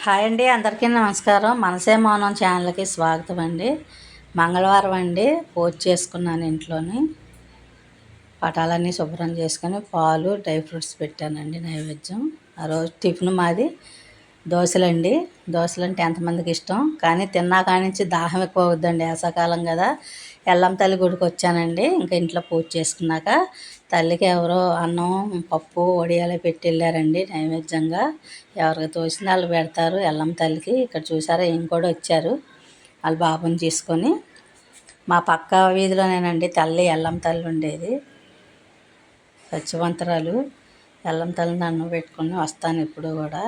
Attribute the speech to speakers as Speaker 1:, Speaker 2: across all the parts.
Speaker 1: Hi అండి, అందరికీ నమస్కారం. మనసే మౌనం ఛానల్కి స్వాగతం అండి. మంగళవారం అండి, పూజ చేసుకున్నాను. ఇంట్లోని పటాలన్నీ శుభ్రం చేసుకొని పాలు డ్రై ఫ్రూట్స్ పెట్టానండి నైవేద్యం. ఆ రోజు టిఫిన్ మాది దోశలండి. దోశలు అంటే ఎంతమందికి ఇష్టం, కానీ తిన్నాక నుంచి దాహం ఎక్కువ అవుద్దండి. వేసవకాలం కదా. ఎల్లమ్మ తల్లి గుడికి వచ్చానండి. ఇంకా ఇంట్లో పూజ చేసుకున్నాక తల్లికి ఎవరో అన్నం పప్పు వడియాలు పెట్టి వెళ్ళారండి నైవేద్యంగా. ఎవరికి తోచిన వాళ్ళు పెడతారు ఎల్లమ్మ తల్లికి. ఇక్కడ చూసారా, ఏం కూడా వచ్చారు వాళ్ళ బాబుని తీసుకొని. మా పక్క వీధిలోనేనండి తల్లి ఎల్లమ్మ తల్లి ఉండేది. సత్యవంతరాలు ఎల్లమ్మ తల్లిని దండం పెట్టుకుని వస్తాను ఇప్పుడు కూడా.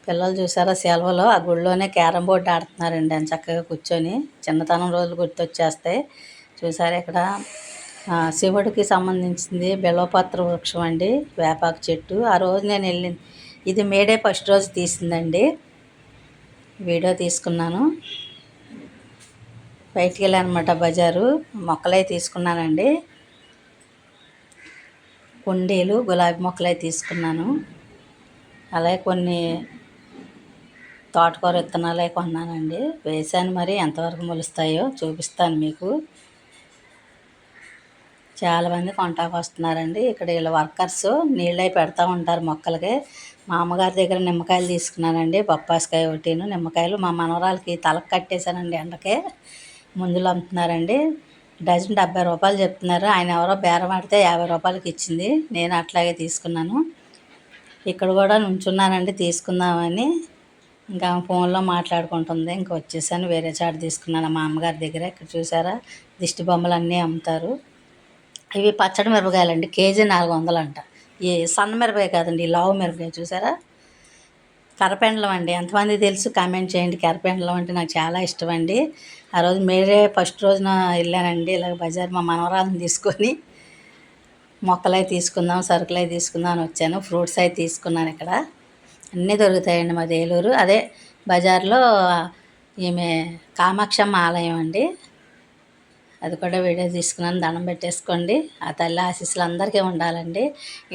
Speaker 1: పిల్లలు చూసారా, సెలవులో ఆ గుడిలోనే క్యారమ్ బోర్డు ఆడుతున్నారండి అని చక్కగా కూర్చొని. చిన్నతనం రోజులు గుర్తొచ్చేస్తాయి. చూసారా, ఇక్కడ శివుడికి సంబంధించింది బిల్వపత్ర వృక్షం అండి, వేపాకు చెట్టు. ఆ రోజు నేను వెళ్ళింది, ఇది మేడే ఫస్ట్ రోజు తీసిందండి. వీడియో తీసుకున్నాను. బయటికి వెళ్ళానమాట, బజారు. మొక్కలై తీసుకున్నానండి. కుండీలు గులాబీ మొక్కలై తీసుకున్నాను. అలాగే కొన్ని తోటకూర విత్తనాలే కొన్నానండి. వేసాను, మరి ఎంతవరకు మొలుస్తాయో చూపిస్తాను మీకు. చాలామంది కొంటాకు వస్తున్నారండి. ఇక్కడ వీళ్ళ వర్కర్స్ నీళ్ళై పెడతా ఉంటారు మొక్కలకి. మా అమ్మగారి దగ్గర నిమ్మకాయలు తీసుకున్నానండి, బొప్పాసికాయ ఒకటిను నిమ్మకాయలు. మా మనవరాలకి తలకు కట్టేశానండి ఎండకే. ముందులు అమ్ముతున్నారండి. డజన్ 70 రూపాయలు చెప్తున్నారు. ఆయన ఎవరో బేరం ఆడితే 50 రూపాయలకి ఇచ్చింది. నేను అట్లాగే తీసుకున్నాను. ఇక్కడ కూడా నుంచున్నానండి తీసుకుందామని. ఇంకా ఫోన్లో మాట్లాడుకుంటుంది. ఇంకా వచ్చేసాను, వేరే చాటు తీసుకున్నాను మా అమ్మగారి దగ్గర. ఇక్కడ చూసారా, దిష్టి బొమ్మలు అన్నీ అమ్ముతారు. ఇవి పచ్చడి మిరపకాయలండి, కేజీ 400 అంట. ఈ సన్న మిరపకాయ కాదండి, లావు మిరపకాయ. చూసారా, కరపెండలం అండి. ఎంతమంది తెలుసు కామెంట్ చేయండి. కరపెండలం అంటే నాకు చాలా ఇష్టం అండి. ఆ రోజు మేరే ఫస్ట్ రోజున వెళ్ళానండి ఇలాగ బజార్, మా మనవరాలను తీసుకొని. మొక్కలై తీసుకుందాం, సరుకులై తీసుకుందాం అని వచ్చాను. ఫ్రూట్స్ అయి తీసుకున్నాను. ఇక్కడ అన్నీ దొరుకుతాయండి మాది ఏలూరు. అదే బజార్లో ఈమె కామాక్షమ్మ ఆలయం అండి, అది కూడా వీడియో తీసుకున్నాను. దండం పెట్టేసుకోండి. ఆ తల్లి ఆశీస్సులు అందరికీ ఉండాలండి.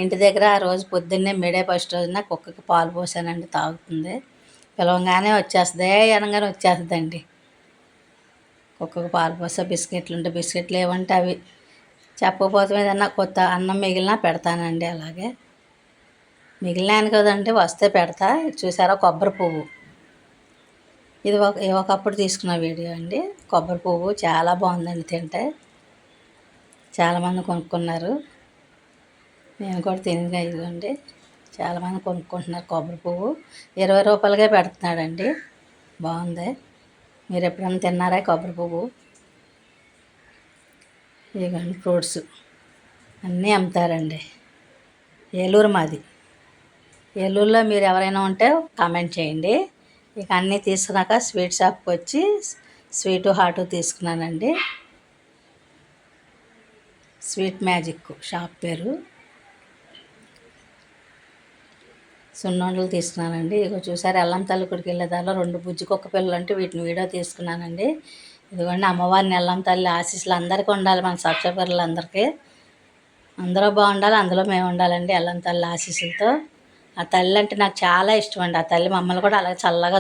Speaker 1: ఇంటి దగ్గర ఆ రోజు పొద్దున్నే మేడే ఫస్ట్ రోజున కుక్కకి పాలు పోసానండి, తాగుతుంది. పిలవంగానే వచ్చేస్తుంది, అనగానే వచ్చేస్తుందండి. కుక్కకు పాలు పోసా. బిస్కెట్లు ఉంటే బిస్కెట్లు, ఏమంటే అవి. చెప్పకపోతే ఏదన్నా కొత్త అన్నం మిగిలినా పెడతానండి. అలాగే మిగిలినాను కదండి, వస్తే పెడతా. చూసారా, కొబ్బరి పువ్వు. ఇది ఒకప్పుడు తీసుకున్న వీడియో అండి. కొబ్బరి పువ్వు చాలా బాగుందండి, తింటే. చాలామంది కొనుక్కున్నారు. నేను కూడా తినగా. ఇదిగోండి, చాలామంది కొనుక్కుంటున్నారు. కొబ్బరి పువ్వు 20 రూపాయలకే పెడుతున్నాడండి. బాగుంది. మీరు ఎప్పుడైనా తిన్నారా కొబ్బరి పువ్వు? ఇదిగోండి ఫ్రూట్స్ అన్నీ అమ్ముతారండి. ఏలూరు మాది. ఏలూరులో మీరు ఎవరైనా ఉంటే కామెంట్ చేయండి. ఇక అన్నీ తీసుకున్నాక స్వీట్ షాప్కి వచ్చి స్వీటు హాటు తీసుకున్నానండి. స్వీట్ మ్యాజిక్ షాప్ పేరు. సున్నుండలు తీసుకున్నానండి. ఇదిగో చూసారు, ఎల్లమ్మ తల్లి గుడికి వెళ్ళే దానిలో 2 బుజ్జి కుక్క పిల్లలు అంటే వీటిని వీడియో తీసుకున్నానండి. ఇదిగోండి, అమ్మవారిని ఎల్లమ్మ తల్లి ఆశీస్సులు అందరికీ ఉండాలి, మన సబ్స్క్రైబర్లందరికీ. అందరూ బాగుండాలి, అందులో మేము ఉండాలండి ఎల్లమ్మ తల్లి ఆశీస్సులతో. ఆ తల్లి అంటే నాకు చాలా ఇష్టం అండి. ఆ తల్లి మమ్మల్ని కూడా అలాగే చల్లగా